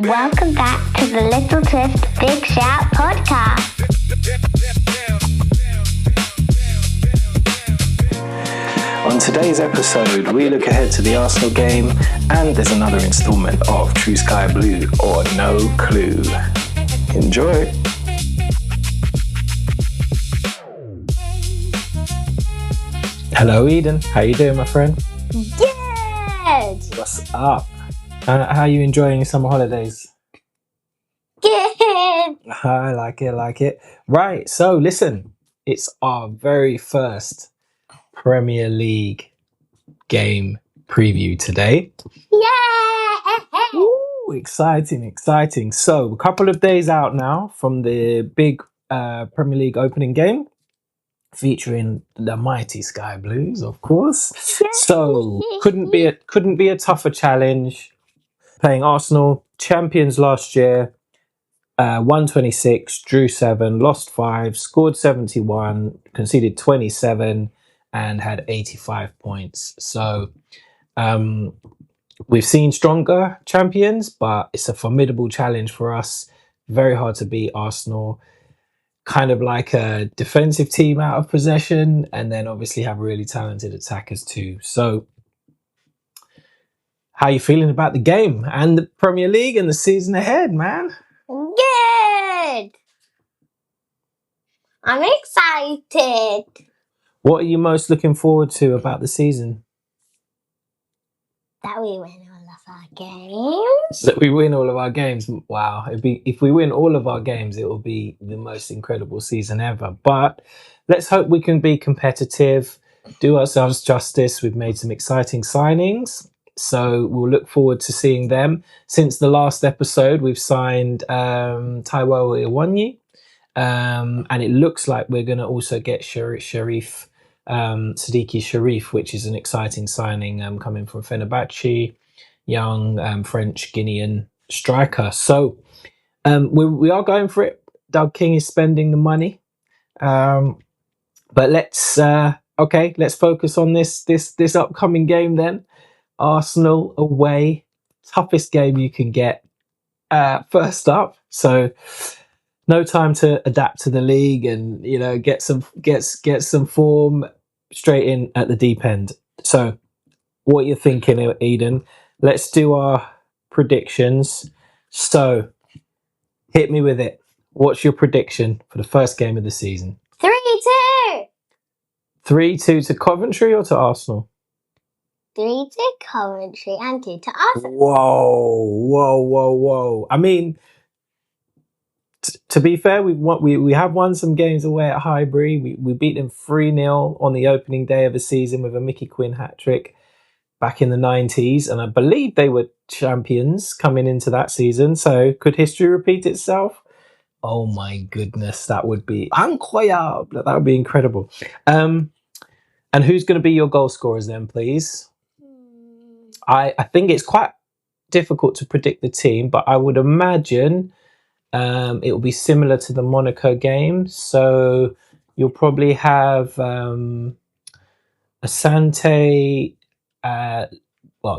Welcome back to the Little Twist Big Shout podcast. On today's episode, we look ahead to the Arsenal game, and there's another instalment of True Sky Blue or No Clue. Enjoy! Hello Eden, how you doing my friend? Good! What's up? How are you enjoying your summer holidays? Good! I like it. Right, so listen, it's our very first Premier League game preview today. Yay! Ooh, exciting. So, a couple of days out now from the big Premier League opening game, featuring the mighty Sky Blues, of course. So, couldn't be a tougher challenge. Playing Arsenal, champions last year, won 26, drew 7, lost 5, scored 71, conceded 27, and had 85 points. So we've seen stronger champions, but it's a formidable challenge for us. Very hard to beat Arsenal. Kind of like a defensive team out of possession, and then obviously have really talented attackers too. So how are you feeling about the game and the Premier League and the season ahead, man? Good! I'm excited. What are you most looking forward to about the season? That we win all of our games. That we win all of our games. Wow. If we win all of our games, it will be the most incredible season ever. But let's hope we can be competitive, do ourselves justice. We've made some exciting signings, so we'll look forward to seeing them. Since the last episode, we've signed Taiwo Iwanyi, and it looks like we're going to also get Sharif, Siddiqui Sharif, which is an exciting signing coming from Fenerbahce, young French Guinean striker. So we are going for it. Doug King is spending the money, but let's focus on this upcoming game then. Arsenal away, toughest game you can get first up. So no time to adapt to the league and get some form, straight in at the deep end. So what you're thinking, Eden? Let's do our predictions. So hit me with it. What's your prediction for the first game of the season? 3-2! 3-2 to Coventry or to Arsenal? 3 to Coventry and 2 to Arsenal. Whoa. I mean, to be fair, we have won some games away at Highbury. We beat them 3-0 on the opening day of the season with a Mickey Quinn hat-trick back in the 90s. And I believe they were champions coming into that season. So could history repeat itself? Oh my goodness, that would be incroyable. That would be incredible. And who's going to be your goal scorers then, please? I think it's quite difficult to predict the team, but I would imagine it will be similar to the Monaco game. So you'll probably have Asante,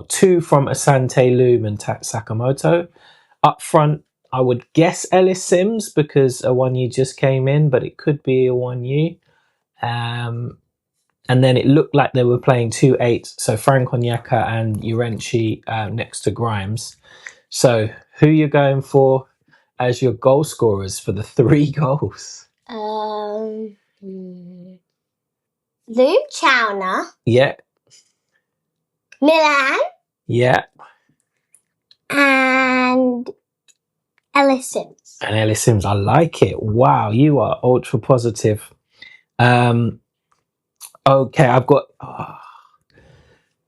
two from Asante, Loom and Sakamoto. Up front, I would guess Ellis Sims because Iwanyi just came in, but it could be Iwanyi. And then it looked like they were playing 2-8, so Frank Onyeka and Urenchi next to Grimes. So who are you going for as your goal scorers for the 3 goals? Luke Chowner. Yeah. Milan. Yeah. And Ellis Sims. And Ellis Sims, I like it. Wow, you are ultra positive. Okay, I've got...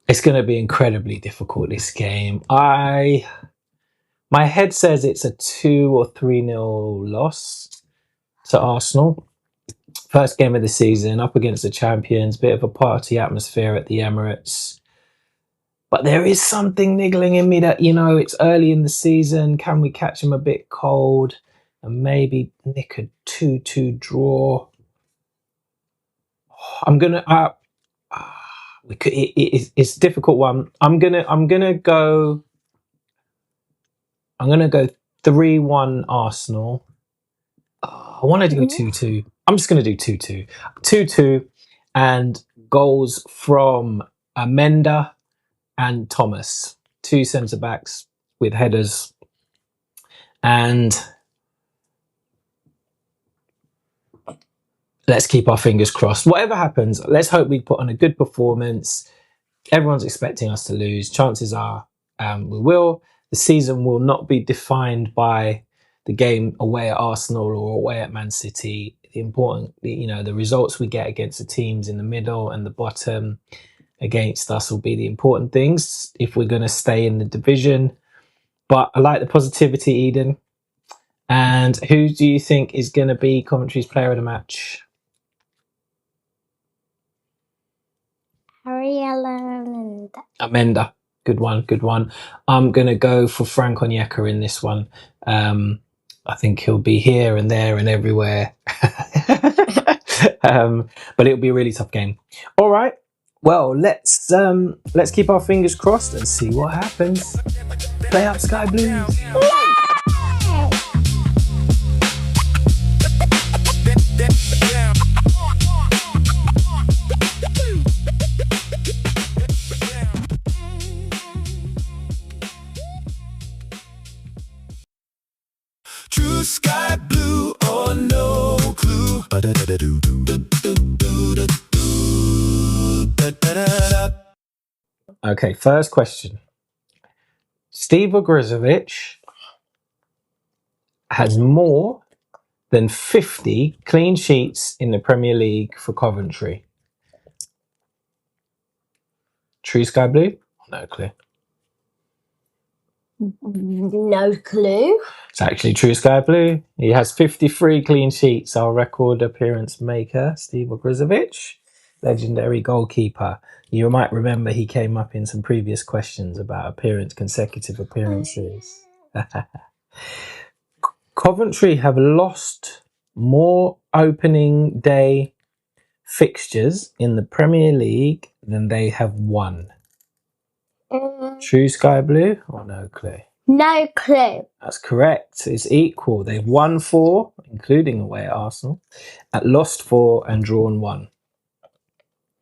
it's going to be incredibly difficult, this game. My head says it's a 2 or 3-0 loss to Arsenal. First game of the season, up against the champions, bit of a party atmosphere at the Emirates. But there is something niggling in me that, it's early in the season. Can we catch them a bit cold and maybe nick a 2-2 draw? I'm gonna. It's a difficult one. I'm gonna go I'm going to go 3-1 Arsenal. Oh, I wanted to go 2-2. I'm just going to do 2-2. 2-2 and goals from Amenda and Thomas. 2 centre-backs with headers. And let's keep our fingers crossed. Whatever happens, let's hope we put on a good performance. Everyone's expecting us to lose. Chances are we will. The season will not be defined by the game away at Arsenal or away at Man City. The results we get against the teams in the middle and the bottom against us will be the important things if we're going to stay in the division. But I like the positivity, Eden. And who do you think is going to be Coventry's player of the match? Harry Allen and Amenda. Good one. I'm going to go for Frank Onyeka in this one. I think he'll be here and there and everywhere. But it'll be a really tough game. All right. Well, let's keep our fingers crossed and see what happens. Play up Sky Blues. True sky blue or no clue. Okay, first question. Steve Ogrizovic has more than 50 clean sheets in the Premier League for Coventry. True Sky Blue? No clue. no clue. It's actually True Sky Blue. He has 53 clean sheets. Our record appearance maker, Steve Ogrizovic, legendary goalkeeper. You might remember he came up in some previous questions about consecutive appearances. Coventry have lost more opening day fixtures in the Premier League than they have won. True Sky Blue or no clue? No clue. That's correct. It's equal. They've won 4, including away at Arsenal, lost 4 and drawn 1.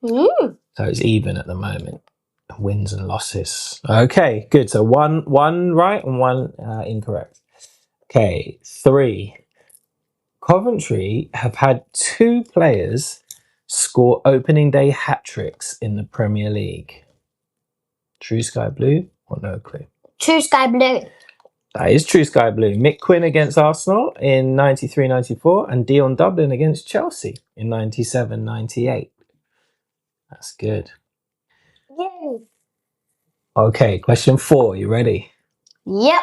So it's even at the moment. Wins and losses. Okay, good. So one right and 1 incorrect. Okay, 3. Coventry have had 2 players score opening day hat-tricks in the Premier League. True Sky Blue or no clue? True Sky Blue. That is True Sky Blue. Mick Quinn against Arsenal in 93-94 and Dion Dublin against Chelsea in 97-98. That's good. Yay. Okay, question 4. You ready? Yep.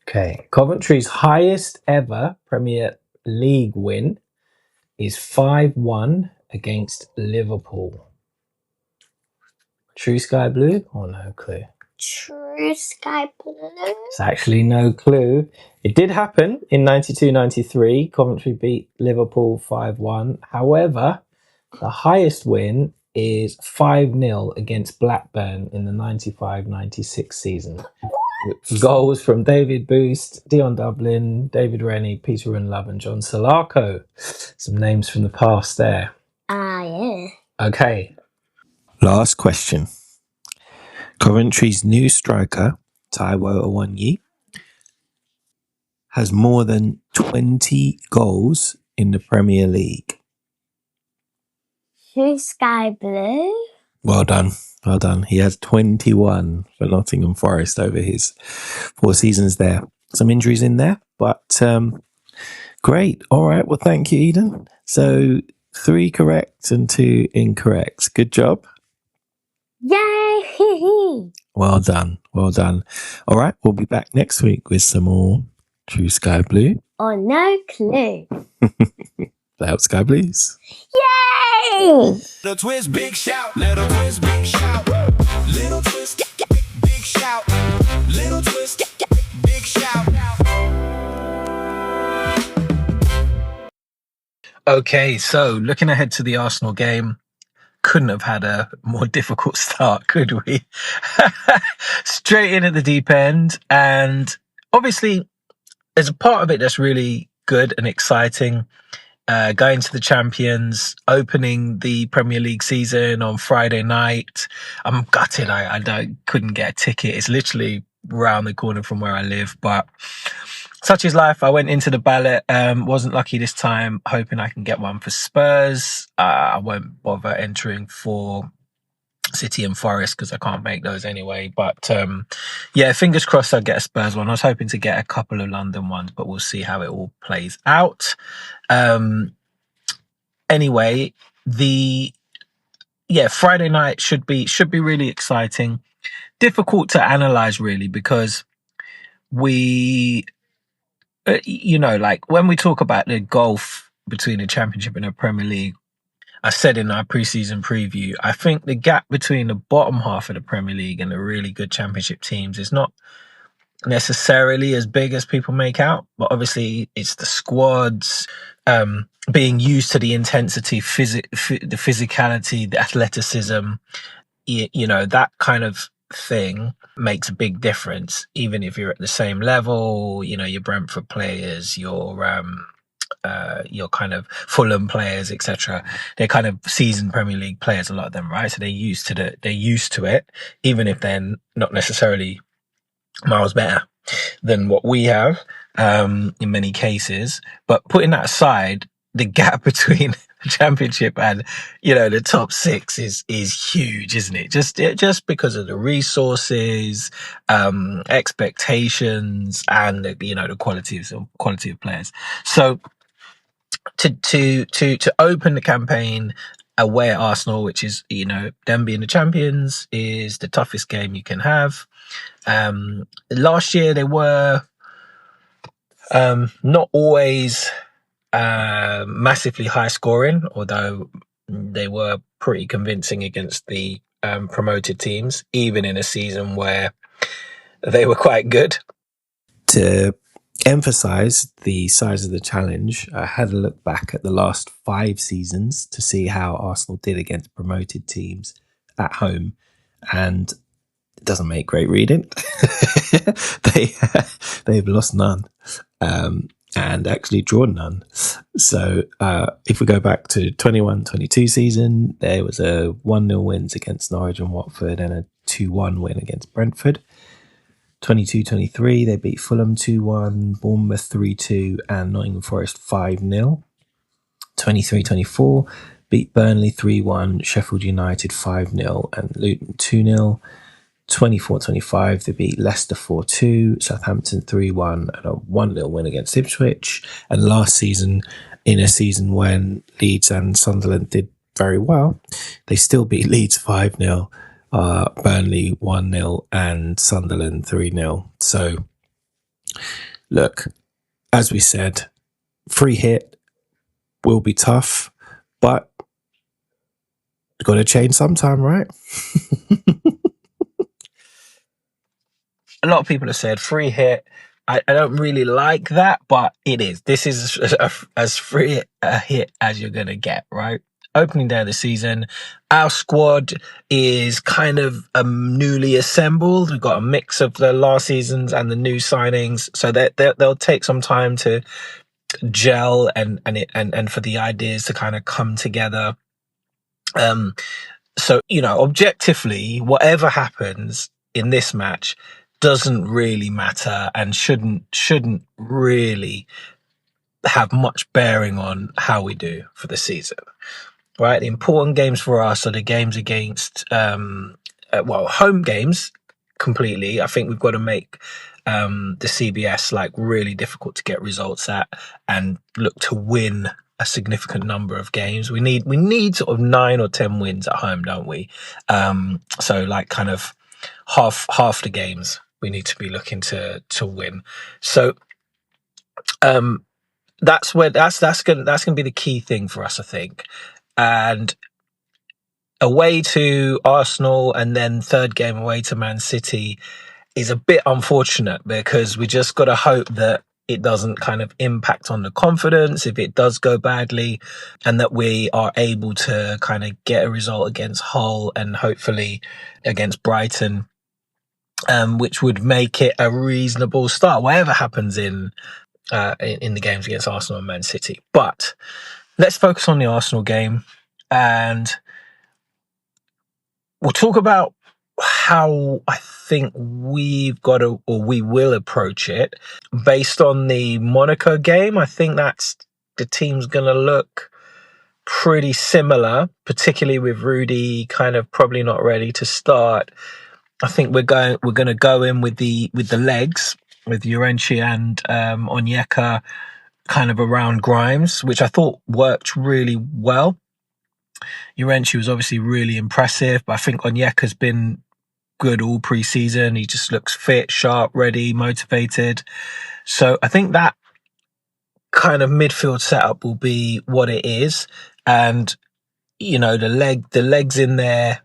Okay. Coventry's highest ever Premier League win is 5-1 against Liverpool. True Sky Blue or no clue? True Sky Blue. It's actually no clue. It did happen in 92-93. Coventry beat Liverpool 5-1. However, the highest win is 5-0 against Blackburn in the 95-96 season. Goals from David Boost, Dion Dublin, David Rennie, Peter Runlove and John Solarco. Some names from the past there. Yeah. Okay. Last question. Coventry's new striker, Taiwo Awoniyi, has more than 20 goals in the Premier League. True Sky Blue. Well done. He has 21 for Nottingham Forest over his 4 seasons there. Some injuries in there, but great. All right. Well, thank you, Eden. So 3 correct and 2 incorrect. Good job. Yay! Well done. All right. We'll be back next week with some more True Sky Blue. Or no clue. Play out Sky Blues. Yay! Little twist, big shout. Little twist, big shout. Little twist, big shout. Little twist, big shout. Okay, so looking ahead to the Arsenal game, couldn't have had a more difficult start, could we? Straight in at the deep end, and obviously, there's a part of it that's really good and exciting. Going to the Champions, opening the Premier League season on Friday night. I'm gutted. I couldn't get a ticket. It's literally round the corner from where I live, but such is life. I went into the ballot. Wasn't lucky this time. Hoping I can get one for Spurs. I won't bother entering for City and Forest because I can't make those anyway. But yeah, fingers crossed I'll get a Spurs one. I was hoping to get a couple of London ones, but we'll see how it all plays out. Anyway, Friday night should be really exciting. Difficult to analyze really because we, like when we talk about the gulf between the Championship and the Premier League, I said in our pre-season preview, I think the gap between the bottom half of the Premier League and the really good Championship teams is not necessarily as big as people make out, but obviously it's the squads being used to the intensity, the physicality, the athleticism, that kind of thing makes a big difference. Even if you're at the same level, your Brentford players, your kind of Fulham players, etc. They're kind of seasoned Premier League players, a lot of them, right? So they're used to it, even if they're not necessarily miles better than what we have in many cases. But putting that aside, the gap between the Championship and the top six is huge, isn't it? Just because of the resources, expectations, and the quality of players. So to open the campaign away at Arsenal, which is them being the champions, is the toughest game you can have. Last year they were not always massively high scoring, although they were pretty convincing against the promoted teams, even in a season where they were quite good. To emphasize the size of the challenge, I had a look back at the last 5 seasons to see how Arsenal did against promoted teams at home, and it doesn't make great reading. They've lost none, and actually drawn none. So if we go back to 21-22 season, there was a 1-0 wins against Norwich and Watford and a 2-1 win against Brentford. 22-23, they beat Fulham 2-1, Bournemouth 3-2, and Nottingham Forest 5-0. 23-24, beat Burnley 3-1, Sheffield United 5-0, and Luton 2-0. 24-25, they beat Leicester 4-2, Southampton 3-1, and a 1-0 win against Ipswich. And last season, in a season when Leeds and Sunderland did very well, they still beat Leeds 5-0, Burnley 1-0, and Sunderland 3-0. So, look, as we said, free hit will be tough, but got to change sometime, right? A lot of people have said free hit. I don't really like that, but it is. This is as free a hit as you're going to get, right? Opening day of the season, our squad is kind of newly assembled. We've got a mix of the last seasons and the new signings, so they'll take some time to gel and for the ideas to kind of come together. So objectively, whatever happens in this match doesn't really matter and shouldn't really have much bearing on how we do for the season, right? The important games for us are the games against home games completely. I think we've got to make the CBS really difficult to get results at and look to win a significant number of games. We need sort of 9 or 10 wins at home, don't we? So kind of half the games we need to be looking to win. So that's going to be the key thing for us, I think. And away to Arsenal and then third game away to Man City is a bit unfortunate because we just got to hope that it doesn't kind of impact on the confidence if it does go badly, and that we are able to kind of get a result against Hull and hopefully against Brighton which would make it a reasonable start, whatever happens in the games against Arsenal and Man City. But let's focus on the Arsenal game, and we'll talk about how I think we've got to, or we will approach it based on the Monaco game. I think that's the team's going to look pretty similar, particularly with Rudy kind of probably not ready to start. I think we're going to go in with the legs, with Llorente and Onyeka kind of around Grimes, which I thought worked really well. Llorente was obviously really impressive, but I think Onyeka's been good all pre-season. He just looks fit, sharp, ready, motivated. So I think that kind of midfield setup will be what it is, and you know the legs in there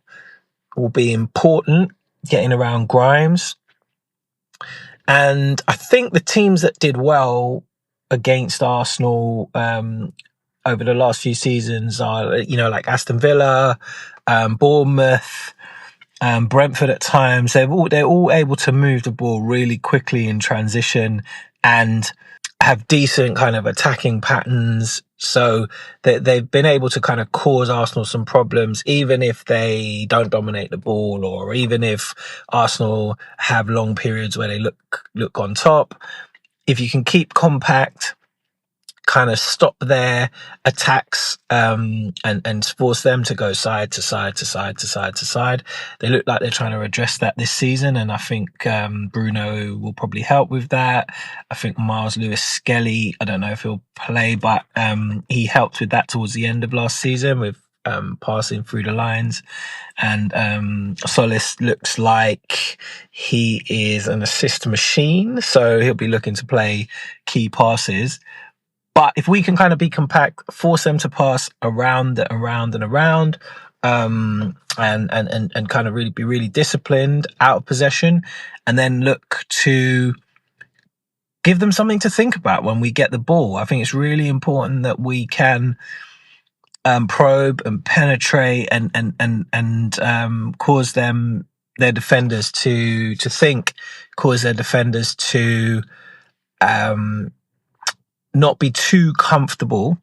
will be important, getting around Grimes. And I think the teams that did well against Arsenal over the last few seasons are, you know, like Aston Villa, Bournemouth, Brentford at times. They're all able to move the ball really quickly in transition and have decent kind of attacking patterns. So they've been able to kind of cause Arsenal some problems, even if they don't dominate the ball, or even if Arsenal have long periods where they look on top. If you can keep compact, kind of stop their attacks, and force them to go side to side to side to side to side. They look like they're trying to address that this season, and I think Bruno will probably help with that. I think Miles Lewis-Skelly, I don't know if he'll play, but he helped with that towards the end of last season with passing through the lines. And Solis looks like he is an assist machine, so he'll be looking to play key passes. But if we can kind of be compact, force them to pass around and around, and kind of really be really disciplined out of possession, and then look to give them something to think about when we get the ball. I think it's really important that we can probe and penetrate and cause their defenders to think, cause their defenders to not be too comfortable,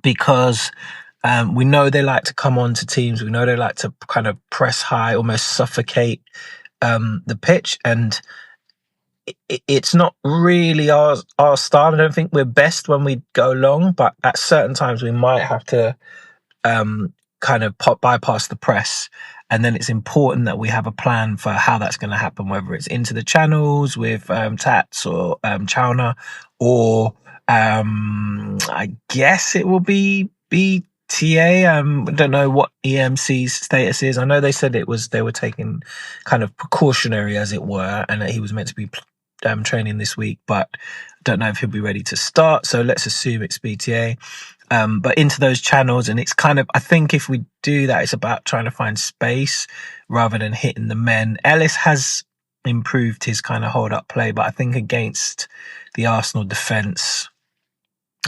because we know they like to come on to teams. We know they like to kind of press high, almost suffocate the pitch. And it's not really our style. I don't think we're best when we go long, but at certain times we might have to kind of bypass the press. And then it's important that we have a plan for how that's going to happen, whether it's into the channels with Tats or Chowner, or I guess it will be BTA. I don't know what EMC's status is. I know they said they were taking kind of precautionary, as it were, and that he was meant to be training this week, but I don't know if he'll be ready to start. So let's assume it's BTA. But into those channels, and it's kind of, I think if we do that, it's about trying to find space rather than hitting the men. Ellis has improved his kind of hold up play, but I think against the Arsenal defence,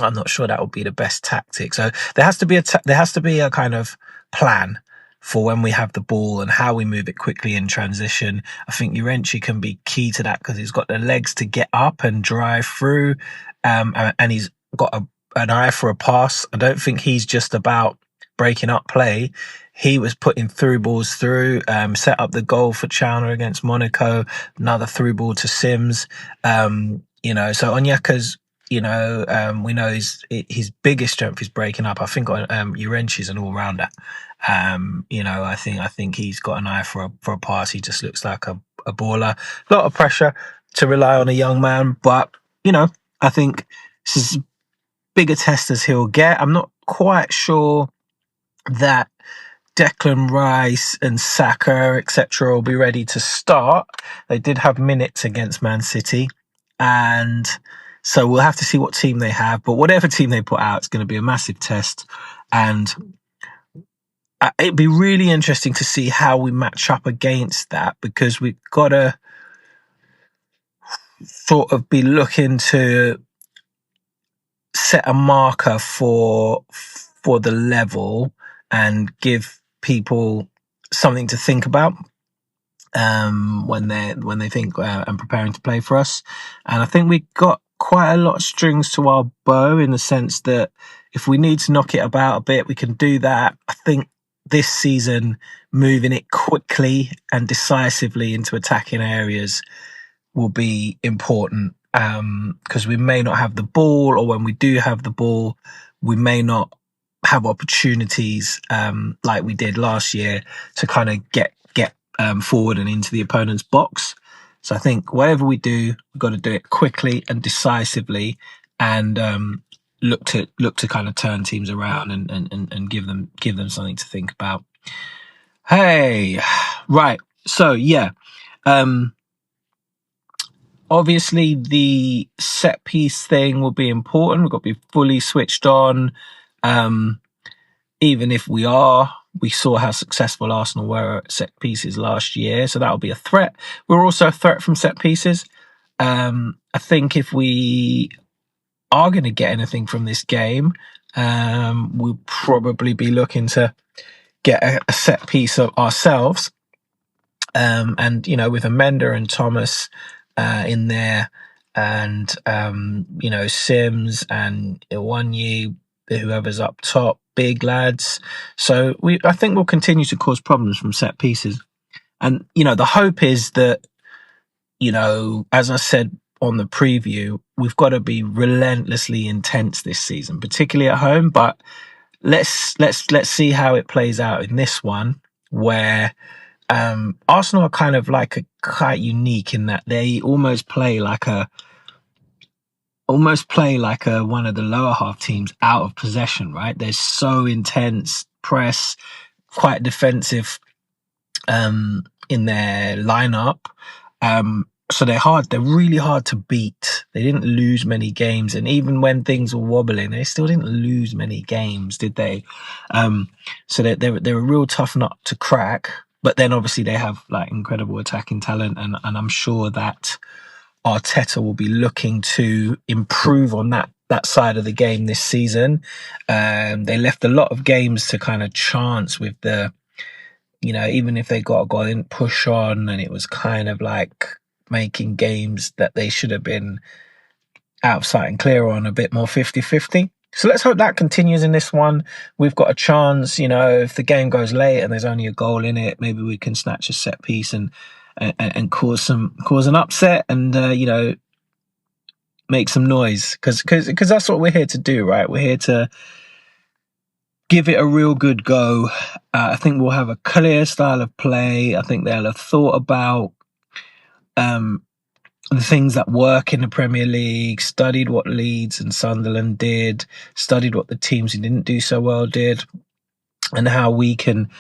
I'm not sure that would be the best tactic. So there has to be a kind of plan for when we have the ball and how we move it quickly in transition. I think Llorente can be key to that because he's got the legs to get up and drive through, and he's got an eye for a pass. I don't think he's just about breaking up play. He was putting through balls through, set up the goal for Chowner against Monaco, another through ball to Sims. So Onyeka's, we know his biggest strength is breaking up. I think Llorente's an all-rounder. I think he's got an eye for a pass. He just looks like a baller. A lot of pressure to rely on a young man, but I think this is as big a test as he'll get. I'm not quite sure that Declan Rice and Saka, etc., will be ready to start. They did have minutes against Man City, and so we'll have to see what team they have. But whatever team they put out, it's going to be a massive test, and it'd be really interesting to see how we match up against that, because we've got to sort of be looking to set a marker for the level and give people something to think about. when they think and preparing to play for us. And I think we got quite a lot of strings to our bow, in the sense that if we need to knock it about a bit, we can do that. I think this season, moving it quickly and decisively into attacking areas will be important, because we may not have the ball, or when we do have the ball, we may not have opportunities like we did last year to kind of get forward and into the opponent's box. So I think whatever we do, we've got to do it quickly and decisively, and look to kind of turn teams around and give them something to think about. Hey, right. So yeah. Obviously, the set piece thing will be important. We've got to be fully switched on. Even if we saw how successful Arsenal were at set pieces last year, so that'll be a threat. We're also a threat from set pieces. I think if we are going to get anything from this game, we'll probably be looking to get a set piece of ourselves. And, with Amenda and Thomas in there, and, Sims and Iwanyi, whoever's up top, big lads. So I think we'll continue to cause problems from set pieces. And, the hope is that, as I said on the preview, we've got to be relentlessly intense this season, particularly at home. But let's see how it plays out in this one, where Arsenal are kind of like quite unique in that they almost play like one of the lower half teams out of possession, right? They're so intense, press, quite defensive in their lineup. So they're really hard to beat. They didn't lose many games, and even when things were wobbling, they still didn't lose many games, did they? So they're a real tough nut to crack. But then obviously they have like incredible attacking talent, and I'm sure that Arteta will be looking to improve on that side of the game this season. They left a lot of games to kind of chance with the, even if they got a goal, they didn't push on, and it was kind of like making games that they should have been out of sight and clear on a bit more 50-50. So let's hope that continues in this one. We've got a chance, if the game goes late and there's only a goal in it, maybe we can snatch a set piece and cause an upset, and make some noise, because that's what we're here to do, right? We're here to give it a real good go. I think we'll have a clear style of play. I think they'll have thought about the things that work in the Premier League, studied what Leeds and Sunderland did, studied what the teams who didn't do so well did, and how we can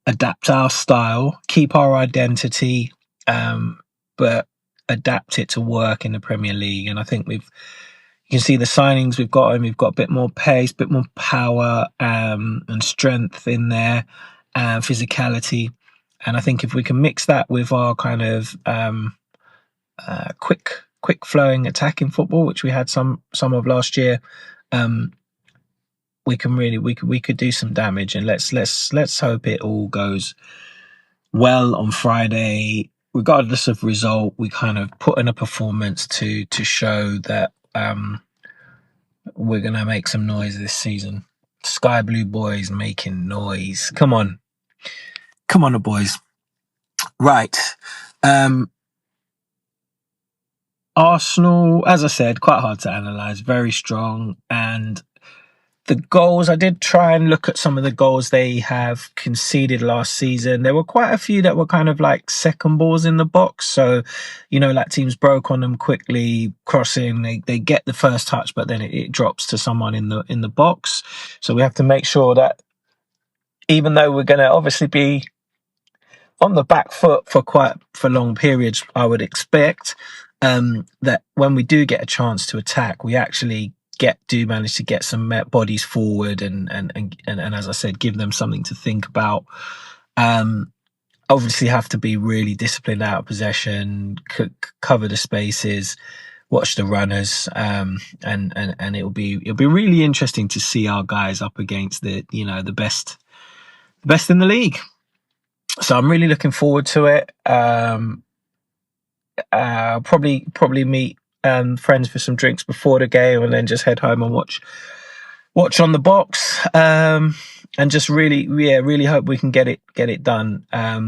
adapt our style, keep our identity, but adapt it to work in the Premier League. And I think you can see the signings we've got, and we've got a bit more pace, a bit more power, and strength in there, physicality. And I think if we can mix that with our kind of quick flowing attacking football, which we had some of last year, we could do some damage. And let's hope it all goes well on Friday. Regardless of result, we kind of put in a performance to show that we're gonna make some noise this season. Sky Blue boys making noise. Come on the boys. Right. Arsenal, as I said, quite hard to analyse, very strong. And the goals, I did try and look at some of the goals they have conceded last season. There were quite a few that were kind of like second balls in the box. So, like teams broke on them quickly, crossing, they get the first touch, but then it drops to someone in the box. So we have to make sure that, even though we're going to obviously be on the back foot for long periods, I would expect, that when we do get a chance to attack, we actually do manage to get some bodies forward and as I said, give them something to think about. Obviously have to be really disciplined out of possession, cover the spaces, watch the runners, and it'll be really interesting to see our guys up against the best in the league. So I'm really looking forward to it. Probably meet friends for some drinks before the game, and then just head home and watch on the box. And just really hope we can get it done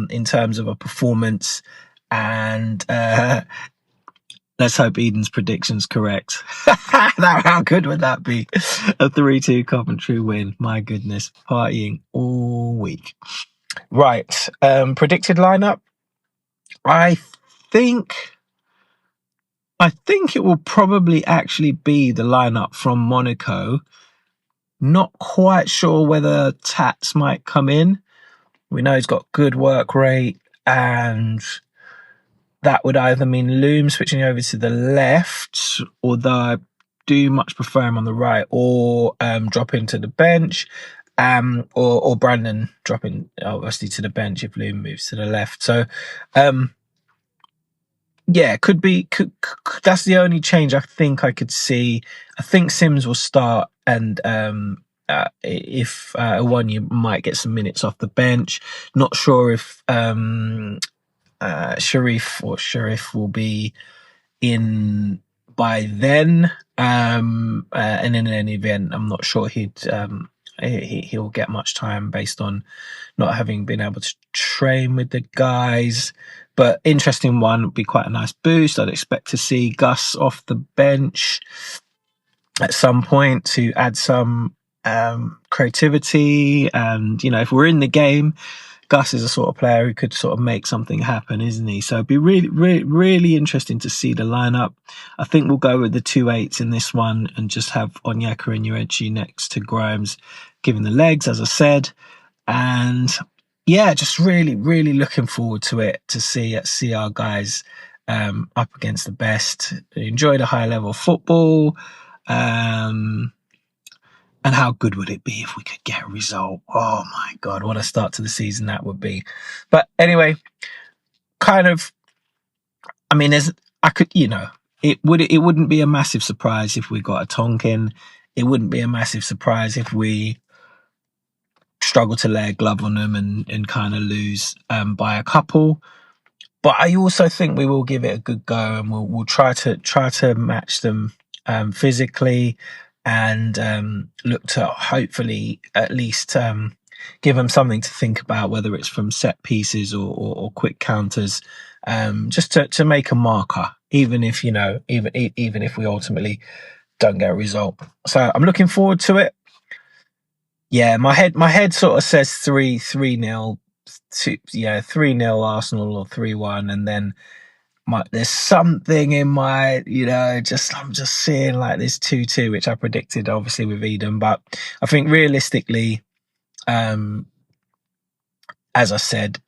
in terms of a performance. And let's hope Eden's prediction's correct. How good would that be? A 3-2 Coventry win. My goodness, partying all week. Right, predicted lineup. I think it will probably actually be the lineup from Monaco. Not quite sure whether Tats might come in. We know he's got good work rate, and that would either mean Loom switching over to the left, although I do much prefer him on the right, or dropping to the bench, or Brandon dropping obviously to the bench if Loom moves to the left. So, yeah, could be. That's the only change I think I could see. I think Sims will start, and if one you might get some minutes off the bench. Not sure if Sharif will be in by then. And in any event, I'm not sure he'll get much time based on not having been able to train with the guys. But interesting one, would be quite a nice boost. I'd expect to see Gus off the bench at some point to add some creativity. And, if we're in the game, Gus is a sort of player who could sort of make something happen, isn't he? So it'd be really interesting to see the lineup. I think we'll go with the 2-8s in this one and just have Onyeka and Urechi next to Grimes, giving the legs, as I said. And yeah, just really looking forward to it, to see our guys up against the best. Enjoy the high level football. And how good would it be if we could get a result? Oh my God, what a start to the season that would be. But anyway, it wouldn't be a massive surprise if we got a Tonkin. It wouldn't be a massive surprise if we struggle to lay a glove on them and kind of lose by a couple. But I also think we will give it a good go, and we'll try to match them physically, and look to hopefully at least give them something to think about, whether it's from set pieces or quick counters, just to make a marker, even if even if we ultimately don't get a result. So I'm looking forward to it. Yeah, my head sort of says 3-0 3-0 Arsenal or 3-1, and then there's something in my, I'm just seeing like this 2-2, which I predicted obviously with Eden. But I think realistically, as I said,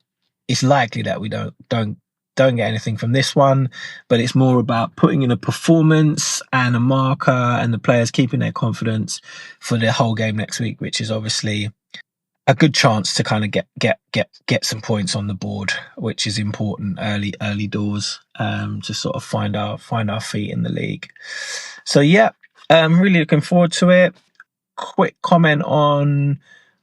it's likely that we don't get anything from this one, but it's more about putting in a performance and a marker, and the players keeping their confidence for the whole game next week, which is obviously a good chance to kind of get some points on the board, which is important early doors, to sort of find our feet in the league. So yeah, really looking forward to it. Quick comment on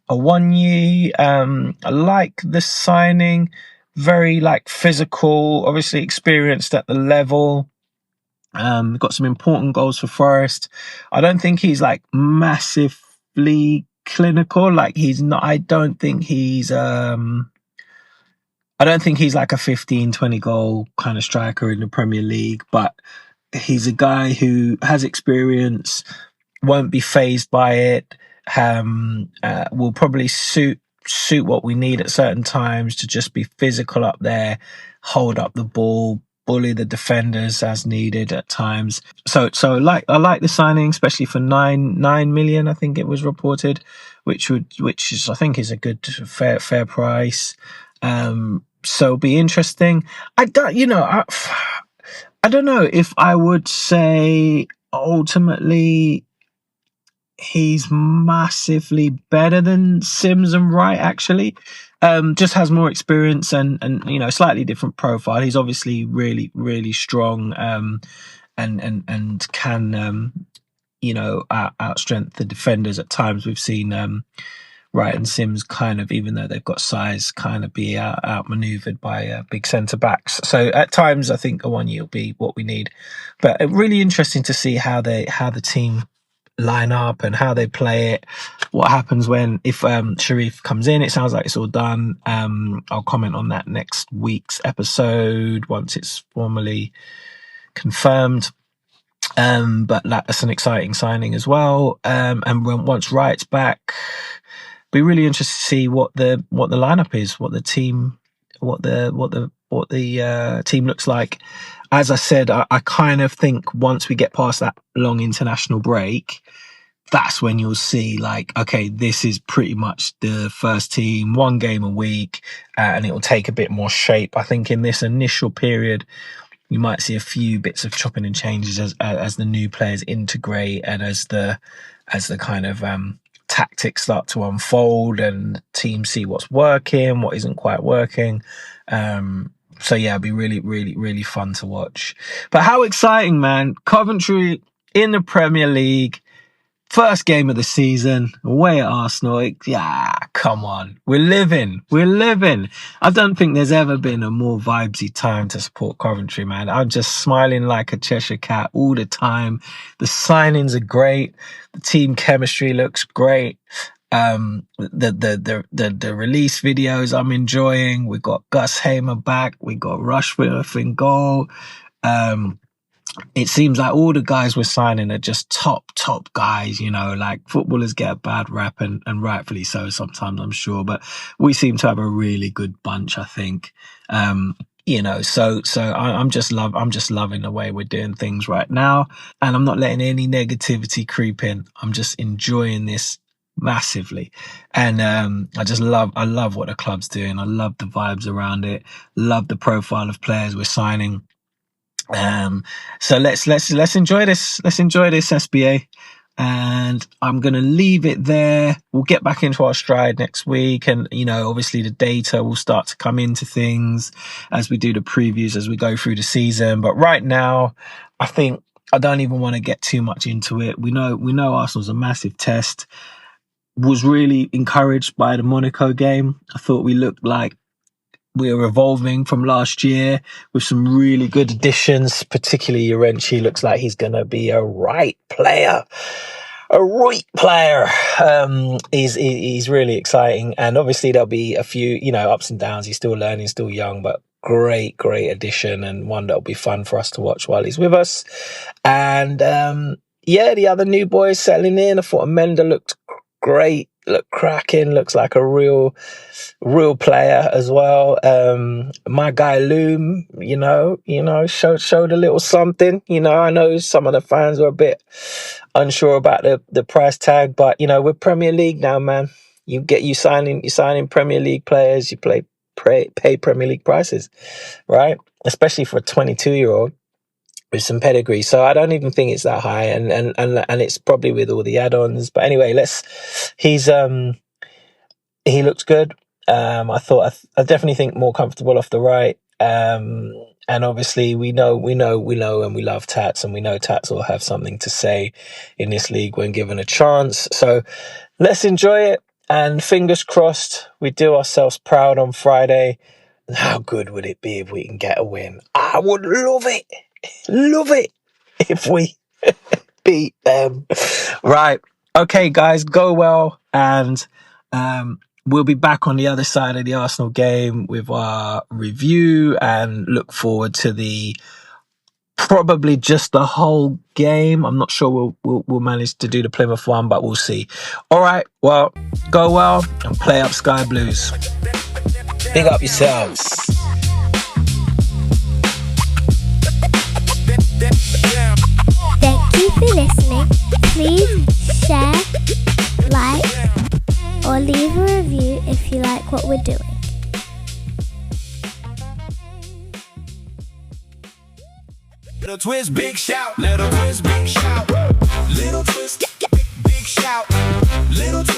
Awonyi. I like the signing, very physical, obviously experienced at the level. Got some important goals for Forest. I don't think he's massively clinical. He's not. I don't think he's like a 15-20 goal kind of striker in the Premier League, but he's a guy who has experience, won't be fazed by it, will probably suit what we need at certain times, to just be physical up there, hold up the ball, bully the defenders as needed at times. So I like the signing, especially for 9 million, I think it was reported, which is, I think, is a good fair price. So it'll be interesting. I don't know if I would say ultimately he's massively better than Sims and Wright, actually. Just has more experience and slightly different profile. He's obviously really strong, and can outstrength the defenders at times. We've seen Wright and Sims kind of, even though they've got size, kind of be outmaneuvered by big centre backs. So at times, I think a 1 year will be what we need. But really interesting to see how the team line up and how they play it. What happens if Sharif comes in? It sounds like it's all done. I'll comment on that next week's episode once it's formally confirmed. But that's an exciting signing as well. And once Wright's back, be really interested to see what the lineup is, what the team looks like. As I said, I kind of think once we get past that long international break, that's when you'll see like, okay, this is pretty much the first team, 1 game a week, and it will take a bit more shape. I think in this initial period, you might see a few bits of chopping and changes as the new players integrate and as the kind of tactics start to unfold and teams see what's working, what isn't quite working. So yeah, it'll be really, really, really fun to watch. But how exciting, man. Coventry in the Premier League. First game of the season, away at Arsenal. Yeah, come on. We're living. I don't think there's ever been a more vibesy time to support Coventry, man. I'm just smiling like a Cheshire cat all the time. The signings are great. The team chemistry looks great. The release videos I'm enjoying. We got Gus Hamer back. We got Rushworth in goal. It seems like all the guys we're signing are just top guys, you know, like footballers get a bad rap and rightfully so sometimes, I'm sure, but we seem to have a really good bunch, I think. You know, so I'm just loving the way we're doing things right now, and I'm not letting any negativity creep in. I'm just enjoying this massively, and I love what the club's doing. I love the vibes around it, love the profile of players we're signing. So let's enjoy this. Let's enjoy this SBA, and I'm going to leave it there. We'll get back into our stride next week. And, you know, obviously the data will start to come into things as we do the previews, as we go through the season. But right now, I think I don't even want to get too much into it. We know Arsenal's a massive test. Was really encouraged by the Monaco game. I thought we looked like we were evolving from last year with some really good additions, particularly Urenchi. Looks like he's going to be a right player. He's really exciting. And obviously there'll be a few, you know, ups and downs. He's still learning, still young, but great addition, and one that'll be fun for us to watch while he's with us. And the other new boys settling in. I thought Amenda looked great, looked cracking, looks like a real player as well. My guy Loom, you know, showed a little something. You know, I know some of the fans were a bit unsure about the price tag, but you know, we're Premier League now, man. You signing Premier League players, you pay Premier League prices, right? Especially for a 22-year-old. With some pedigree, so I don't even think it's that high, and it's probably with all the add-ons. But anyway, he looks good. I definitely think more comfortable off the right. And obviously we know, and we love Tats, and we know Tats will have something to say in this league when given a chance. So let's enjoy it, and fingers crossed we do ourselves proud on Friday. How good would it be if we can get a win? I would love it if we beat them. Right. Okay, guys, go well. And we'll be back on the other side of the Arsenal game with our review, and look forward to probably just the whole game. I'm not sure we'll manage to do the Plymouth one, but we'll see. All right. Well, go well and play up Sky Blues. Big up yourselves. Thank you for listening. Please share, like, or leave a review if you like what we're doing. Little twist, big shout. Little twist, big shout. Little twist, big shout. Little twist.